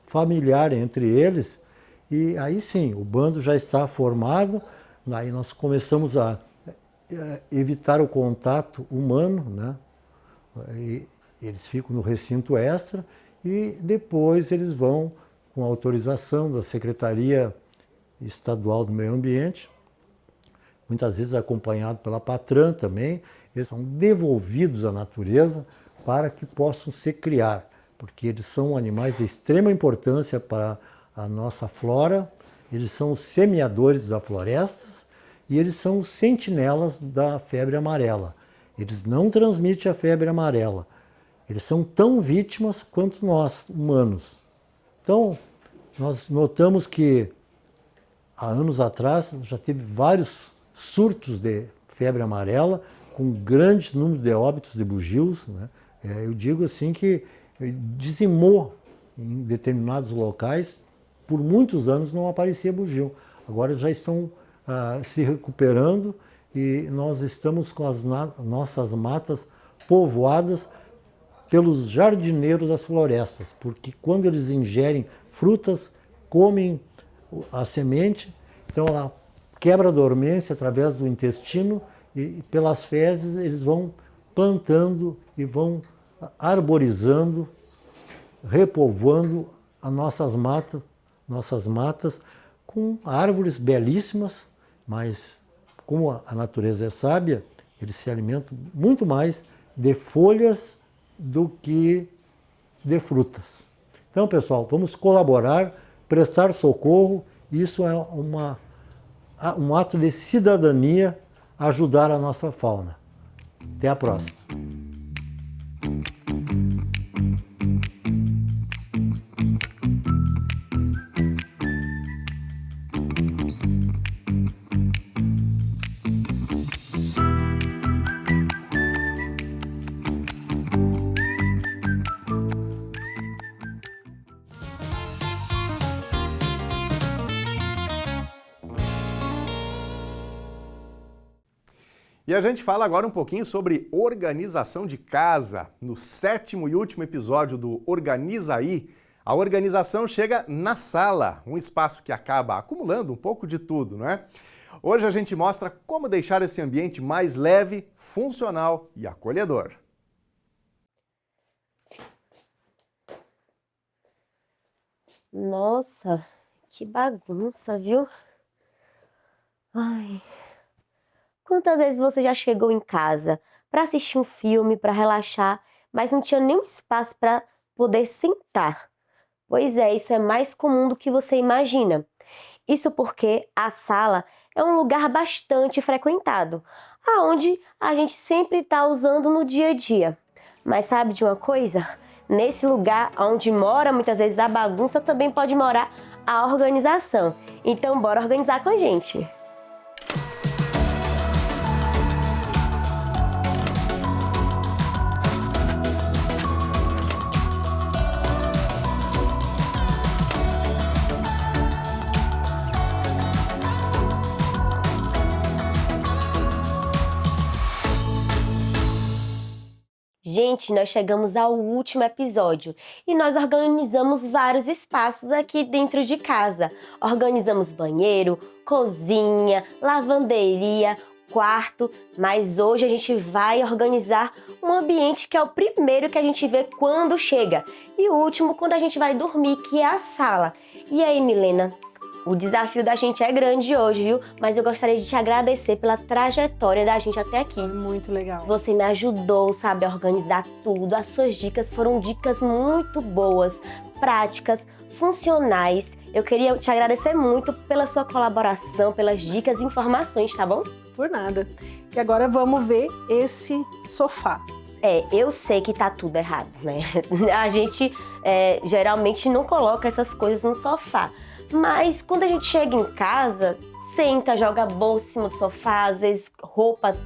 familiar entre eles, e aí sim, o bando já está formado, aí nós começamos a evitar o contato humano, né? E eles ficam no recinto extra e depois eles vão, com autorização da Secretaria Estadual do Meio Ambiente, muitas vezes acompanhado pela Patran também, eles são devolvidos à natureza para que possam se criar, porque eles são animais de extrema importância para a nossa flora, eles são os semeadores das florestas e eles são os sentinelas da febre amarela. Eles não transmitem a febre amarela, eles são tão vítimas quanto nós, humanos. Então, nós notamos que há anos atrás já teve vários surtos de febre amarela, com grande número de óbitos de bugios, né? Eu digo assim que dizimou em determinados locais, por muitos anos não aparecia bugio. Agora já estão se recuperando e nós estamos com as nossas matas povoadas pelos jardineiros das florestas, porque quando eles ingerem frutas, comem a semente, então ela quebra a dormência através do intestino e pelas fezes eles vão plantando e vão arborizando, repovoando as nossas matas com árvores belíssimas, mas como a natureza é sábia, eles se alimentam muito mais de folhas do que de frutas. Então, pessoal, vamos colaborar, prestar socorro, isso é um ato de cidadania, ajudar a nossa fauna. Até a próxima. E a gente fala agora um pouquinho sobre organização de casa. No 7º e último episódio do Organiza Aí, a organização chega na sala, um espaço que acaba acumulando um pouco de tudo, não é? Hoje a gente mostra como deixar esse ambiente mais leve, funcional e acolhedor. Nossa, que bagunça, viu? Ai... Quantas vezes você já chegou em casa para assistir um filme, para relaxar, mas não tinha nenhum espaço para poder sentar? Pois é, isso é mais comum do que você imagina. Isso porque a sala é um lugar bastante frequentado, aonde a gente sempre está usando no dia a dia. Mas sabe de uma coisa? Nesse lugar onde mora muitas vezes a bagunça, também pode morar a organização. Então, bora organizar com a gente! Gente, nós chegamos ao último episódio e nós organizamos vários espaços aqui dentro de casa. Organizamos banheiro, cozinha, lavanderia, quarto, mas hoje a gente vai organizar um ambiente que é o primeiro que a gente vê quando chega e o último quando a gente vai dormir, que é a sala. E aí, Milena? O desafio da gente é grande hoje, viu? Mas eu gostaria de te agradecer pela trajetória da gente até aqui. Muito legal. Você me ajudou, sabe, a organizar tudo. As suas dicas foram dicas muito boas, práticas, funcionais. Eu queria te agradecer muito pela sua colaboração, pelas dicas e informações, tá bom? Por nada. E agora vamos ver esse sofá. Eu sei que tá tudo errado, né? A gente geralmente não coloca essas coisas no sofá. Mas quando a gente chega em casa, senta, joga a bolsa em cima do sofá, às vezes roupa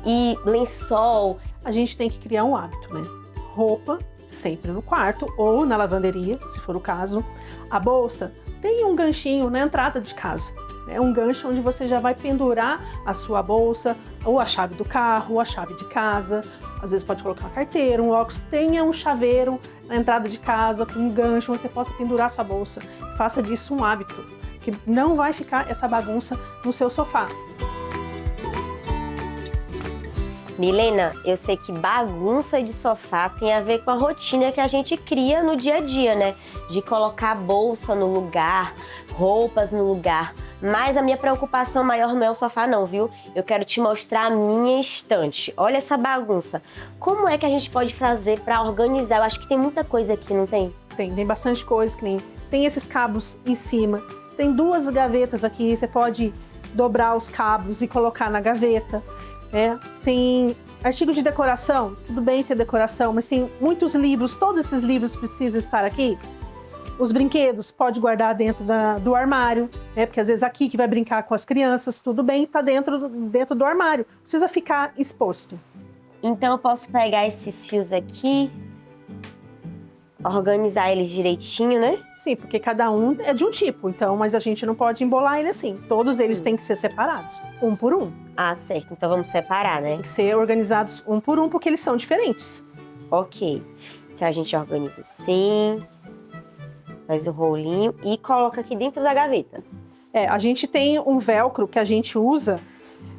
e lençol. A gente tem que criar um hábito, né? Roupa sempre no quarto ou na lavanderia, se for o caso. A bolsa tem um ganchinho na entrada de casa. É um gancho onde você já vai pendurar a sua bolsa, ou a chave do carro, ou a chave de casa. Às vezes pode colocar uma carteira, um óculos. Tenha um chaveiro na entrada de casa com um gancho onde você possa pendurar sua bolsa. Faça disso um hábito, que não vai ficar essa bagunça no seu sofá. Milena, eu sei que bagunça de sofá tem a ver com a rotina que a gente cria no dia a dia, né? De colocar a bolsa no lugar, roupas no lugar. Mas a minha preocupação maior não é o sofá não, viu? Eu quero te mostrar a minha estante. Olha essa bagunça. Como é que a gente pode fazer para organizar? Eu acho que tem muita coisa aqui, não tem? Tem bastante coisa, que nem tem esses cabos em cima. Tem 2 gavetas aqui, você pode dobrar os cabos e colocar na gaveta. Tem artigos de decoração, tudo bem ter decoração, mas tem muitos livros, todos esses livros precisam estar aqui. Os brinquedos, pode guardar dentro do armário, porque às vezes aqui que vai brincar com as crianças, tudo bem, tá dentro do armário, precisa ficar exposto. Então eu posso pegar esses fios aqui, organizar eles direitinho, né? Sim, porque cada um é de um tipo, então, mas a gente não pode embolar ele assim. Todos eles têm que ser separados, um por um. Ah, certo. Então vamos separar, né? Tem que ser organizados um por um, porque eles são diferentes. Ok. Então a gente organiza assim, faz o rolinho e coloca aqui dentro da gaveta. A gente tem um velcro que a gente usa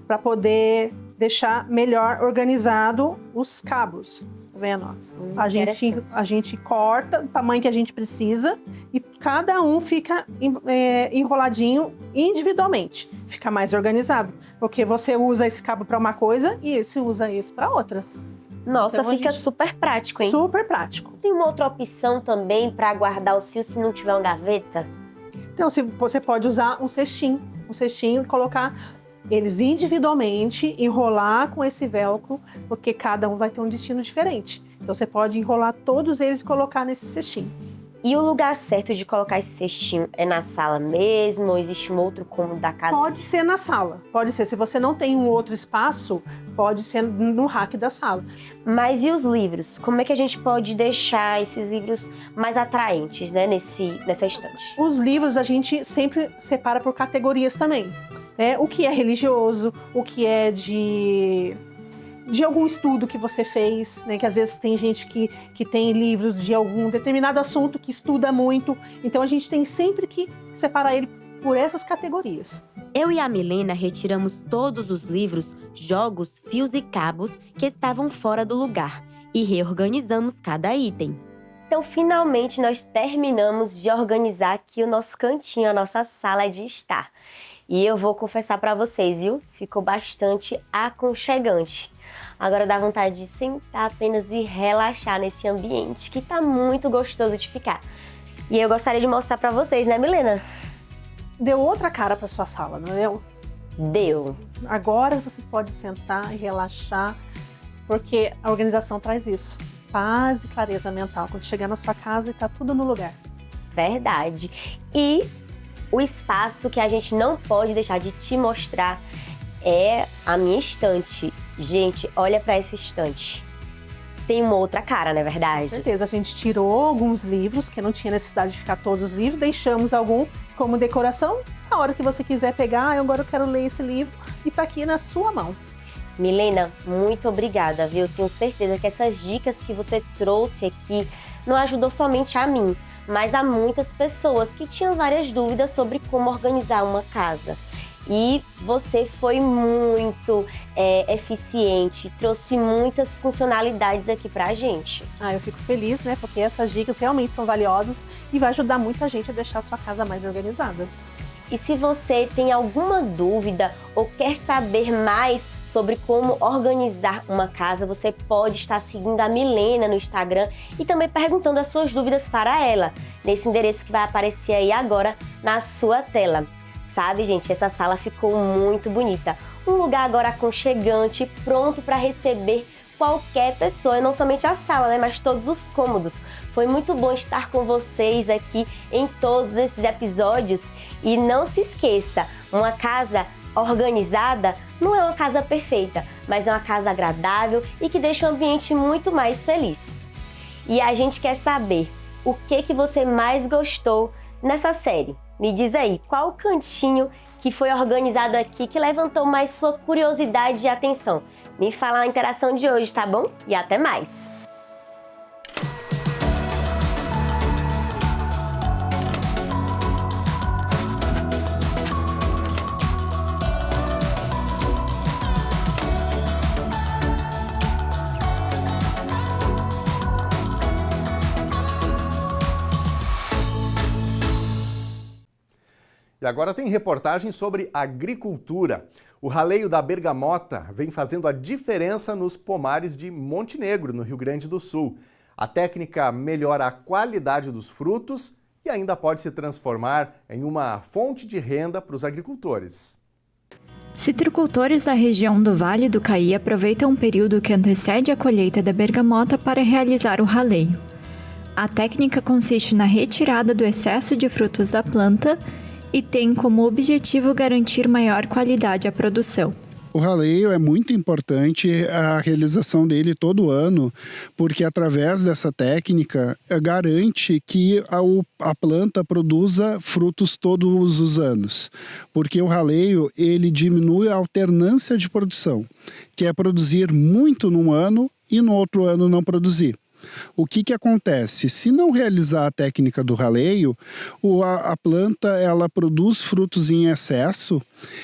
para poder deixar melhor organizado os cabos. Tá vendo? A gente corta o tamanho que a gente precisa e cada um fica enroladinho individualmente. Fica mais organizado. Porque você usa esse cabo para uma coisa e você usa esse para outra. Nossa, então, fica super prático, hein? Super prático. Tem uma outra opção também para guardar os fios se não tiver uma gaveta? Então, você pode usar um cestinho e colocar eles individualmente, enrolar com esse velcro, porque cada um vai ter um destino diferente. Então você pode enrolar todos eles e colocar nesse cestinho. E o lugar certo de colocar esse cestinho é na sala mesmo ou existe um outro cômodo da casa? Pode ser na sala, pode ser. Se você não tem um outro espaço, pode ser no rack da sala. Mas e os livros? Como é que a gente pode deixar esses livros mais atraentes, né, nessa estante? Os livros a gente sempre separa por categorias também. O que é religioso, o que é de algum estudo que você fez, né? Que às vezes tem gente que tem livros de algum determinado assunto que estuda muito. Então a gente tem sempre que separar ele por essas categorias. Eu e a Milena retiramos todos os livros, jogos, fios e cabos que estavam fora do lugar e reorganizamos cada item. Então, finalmente, nós terminamos de organizar aqui o nosso cantinho, a nossa sala de estar. E eu vou confessar para vocês, viu? Ficou bastante aconchegante. Agora dá vontade de sentar apenas e relaxar nesse ambiente, que tá muito gostoso de ficar. E eu gostaria de mostrar para vocês, né, Milena? Deu outra cara para sua sala, não deu? Deu. Agora vocês podem sentar e relaxar, porque a organização traz isso. Paz e clareza mental, quando chegar na sua casa e tá tudo no lugar. Verdade. E o espaço que a gente não pode deixar de te mostrar é a minha estante. Gente, olha para essa estante. Tem uma outra cara, não é verdade? Com certeza, a gente tirou alguns livros, que não tinha necessidade de ficar todos os livros, deixamos algum como decoração. A hora que você quiser pegar, agora eu quero ler esse livro e tá aqui na sua mão. Milena, muito obrigada, viu? Eu tenho certeza que essas dicas que você trouxe aqui não ajudou somente a mim, mas a muitas pessoas que tinham várias dúvidas sobre como organizar uma casa. E você foi muito eficiente, trouxe muitas funcionalidades aqui pra gente. Eu fico feliz, né? Porque essas dicas realmente são valiosas e vai ajudar muita gente a deixar a sua casa mais organizada. E se você tem alguma dúvida ou quer saber mais sobre como organizar uma casa, você pode estar seguindo a Milena no Instagram e também perguntando as suas dúvidas para ela, nesse endereço que vai aparecer aí agora na sua tela. Sabe, gente, essa sala ficou muito bonita. Um lugar agora aconchegante, pronto para receber qualquer pessoa, e não somente a sala, né, mas todos os cômodos. Foi muito bom estar com vocês aqui em todos esses episódios. E não se esqueça, uma casa organizada não é uma casa perfeita, mas é uma casa agradável e que deixa o ambiente muito mais feliz. E a gente quer saber o que você mais gostou nessa série. Me diz aí, qual o cantinho que foi organizado aqui que levantou mais sua curiosidade e atenção? Me fala na interação de hoje, tá bom? E até mais! E agora tem reportagem sobre agricultura. O raleio da bergamota vem fazendo a diferença nos pomares de Montenegro, no Rio Grande do Sul. A técnica melhora a qualidade dos frutos e ainda pode se transformar em uma fonte de renda para os agricultores. Citricultores da região do Vale do Caí aproveitam um período que antecede a colheita da bergamota para realizar o raleio. A técnica consiste na retirada do excesso de frutos da planta e tem como objetivo garantir maior qualidade à produção. O raleio é muito importante, a realização dele todo ano, porque através dessa técnica garante que a planta produza frutos todos os anos. Porque o raleio ele diminui a alternância de produção, que é produzir muito num ano e no outro ano não produzir. O que acontece? Se não realizar a técnica do raleio, a planta ela produz frutos em excesso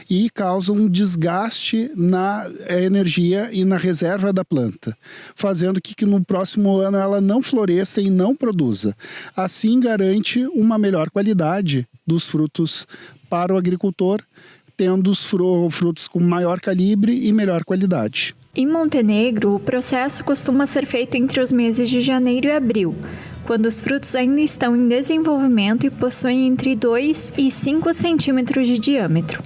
e causa um desgaste na energia e na reserva da planta, fazendo que no próximo ano ela não floresça e não produza. Assim garante uma melhor qualidade dos frutos para o agricultor, tendo os frutos com maior calibre e melhor qualidade. Em Montenegro, o processo costuma ser feito entre os meses de janeiro e abril, quando os frutos ainda estão em desenvolvimento e possuem entre 2 e 5 centímetros de diâmetro.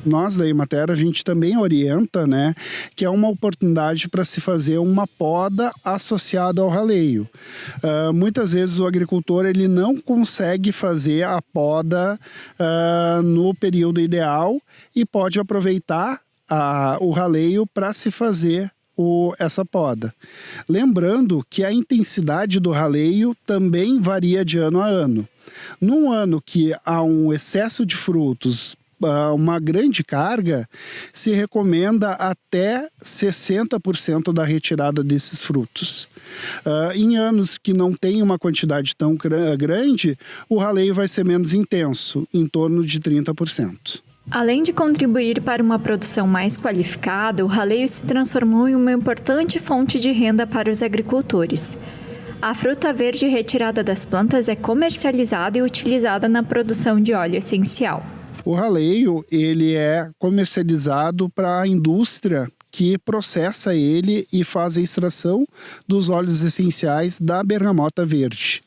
Nós da Emater, a gente também orienta, né, que é uma oportunidade para se fazer uma poda associada ao raleio. Muitas vezes o agricultor ele não consegue fazer a poda no período ideal e pode aproveitar o raleio para se fazer essa poda. Lembrando que a intensidade do raleio também varia de ano a ano. Num ano que há um excesso de frutos, uma grande carga, se recomenda até 60% da retirada desses frutos. Em anos que não tem uma quantidade tão grande, o raleio vai ser menos intenso, em torno de 30%. Além de contribuir para uma produção mais qualificada, o raleio se transformou em uma importante fonte de renda para os agricultores. A fruta verde retirada das plantas é comercializada e utilizada na produção de óleo essencial. O raleio ele é comercializado para a indústria que processa ele e faz a extração dos óleos essenciais da bergamota verde,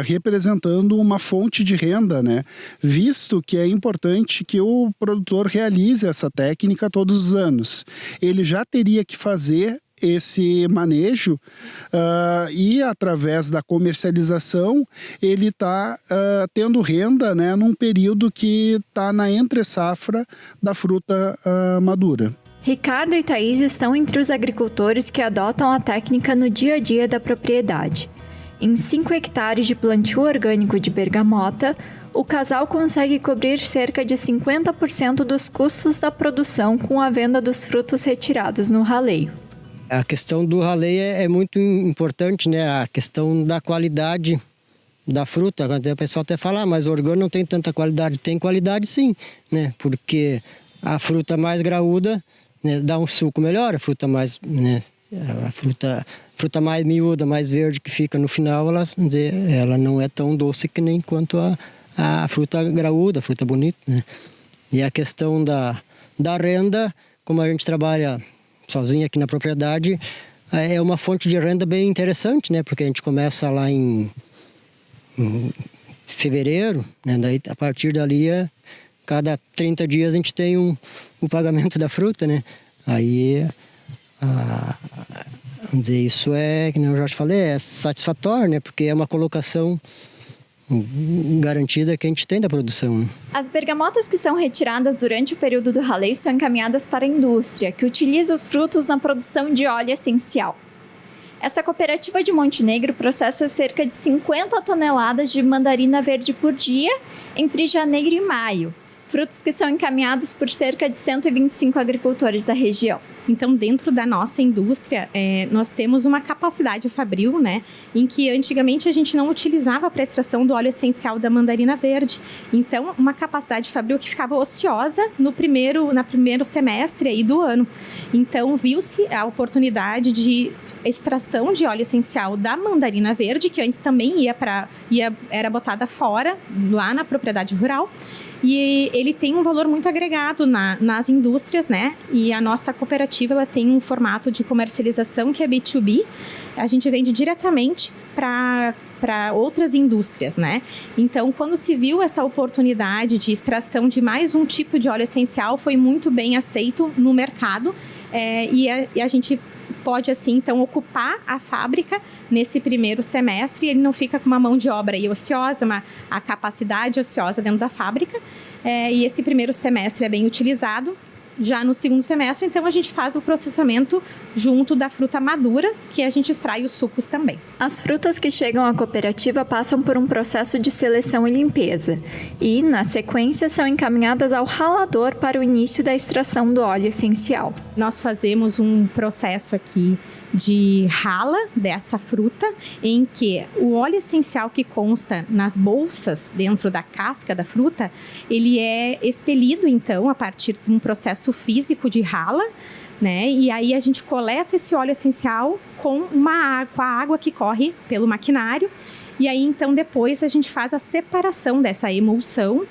representando uma fonte de renda, né? Visto que é importante que o produtor realize essa técnica todos os anos. Ele já teria que fazer esse manejo e através da comercialização ele está tendo renda, né, num período que está na entre-safra da fruta madura. Ricardo e Thaís estão entre os agricultores que adotam a técnica no dia a dia da propriedade. Em 5 hectares de plantio orgânico de bergamota, o casal consegue cobrir cerca de 50% dos custos da produção com a venda dos frutos retirados no raleio. A questão do raleio é muito importante, né? A questão da qualidade da fruta. O pessoal até fala, mas o orgânico não tem tanta qualidade. Tem qualidade sim, né? Porque a fruta mais graúda, né, dá um suco melhor, a fruta mais, né, a fruta mais miúda, mais verde que fica no final, ela não é tão doce que nem quanto a fruta graúda, a fruta bonita, né? E a questão da renda, como a gente trabalha sozinho aqui na propriedade, é uma fonte de renda bem interessante, né? Porque a gente começa lá em fevereiro, né? Daí, a partir dali, cada 30 dias a gente tem o pagamento da fruta, né? Aí, vamos dizer, isso como eu já falei, é satisfatório, né? Porque é uma colocação garantida que a gente tem da produção. As bergamotas que são retiradas durante o período do raleio são encaminhadas para a indústria, que utiliza os frutos na produção de óleo essencial. Essa cooperativa de Montenegro processa cerca de 50 toneladas de mandarina verde por dia entre janeiro e maio, frutos que são encaminhados por cerca de 125 agricultores da região. Então, dentro da nossa indústria, nós temos uma capacidade fabril, né, em que antigamente a gente não utilizava para extração do óleo essencial da mandarina verde. Então, uma capacidade fabril que ficava ociosa no primeiro semestre aí do ano. Então, viu-se a oportunidade de extração de óleo essencial da mandarina verde, que antes também era botada fora, lá na propriedade rural. E ele tem um valor muito agregado nas indústrias, né? E a nossa cooperativa ela tem um formato de comercialização que é B2B. A gente vende diretamente para outras indústrias, né? Então, quando se viu essa oportunidade de extração de mais um tipo de óleo essencial, foi muito bem aceito no mercado e a gente pode, assim, então, ocupar a fábrica nesse primeiro semestre e ele não fica com uma mão de obra aí ociosa, a capacidade ociosa dentro da fábrica. E esse primeiro semestre é bem utilizado. Já no segundo semestre, então, a gente faz o processamento junto da fruta madura, que a gente extrai os sucos também. As frutas que chegam à cooperativa passam por um processo de seleção e limpeza e, na sequência, são encaminhadas ao ralador para o início da extração do óleo essencial. Nós fazemos um processo aqui de rala dessa fruta, em que o óleo essencial que consta nas bolsas dentro da casca da fruta, ele é expelido, então, a partir de um processo físico de rala, né? E aí a gente coleta esse óleo essencial com a água que corre pelo maquinário. E aí, então, depois a gente faz a separação dessa emulsão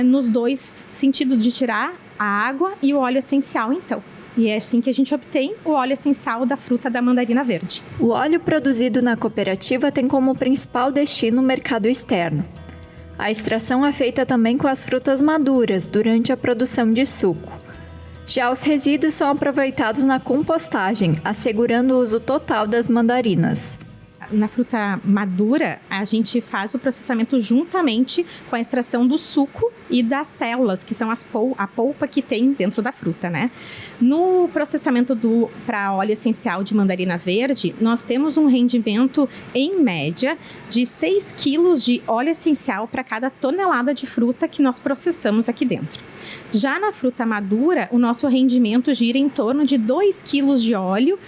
nos dois sentidos de tirar a água e o óleo essencial, então. E é assim que a gente obtém o óleo essencial da fruta da mandarina verde. O óleo produzido na cooperativa tem como principal destino o mercado externo. A extração é feita também com as frutas maduras durante a produção de suco. Já os resíduos são aproveitados na compostagem, assegurando o uso total das mandarinas. Na fruta madura, a gente faz o processamento juntamente com a extração do suco e das células, que são a polpa que tem dentro da fruta, né? No processamento para óleo essencial de mandarina verde, nós temos um rendimento, em média, de 6 quilos de óleo essencial para cada tonelada de fruta que nós processamos aqui dentro. Já na fruta madura, o nosso rendimento gira em torno de 2 quilos de óleo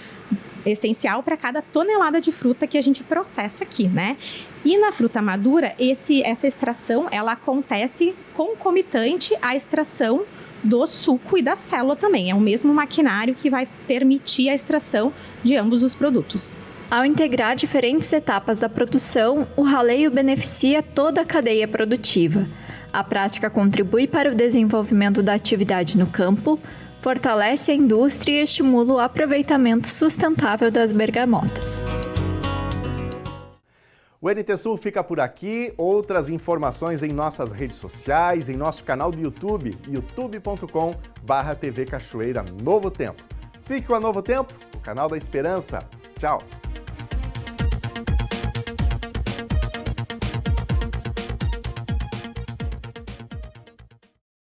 essencial para cada tonelada de fruta que a gente processa aqui, né? E na fruta madura, essa extração, ela acontece concomitante à extração do suco e da célula também. É o mesmo maquinário que vai permitir a extração de ambos os produtos. Ao integrar diferentes etapas da produção, o raleio beneficia toda a cadeia produtiva. A prática contribui para o desenvolvimento da atividade no campo, fortalece a indústria e estimula o aproveitamento sustentável das bergamotas. O NT Sul fica por aqui. Outras informações em nossas redes sociais, em nosso canal do YouTube, youtube.com/TV Cachoeira Novo Tempo. Fique com a Novo Tempo, o canal da esperança. Tchau!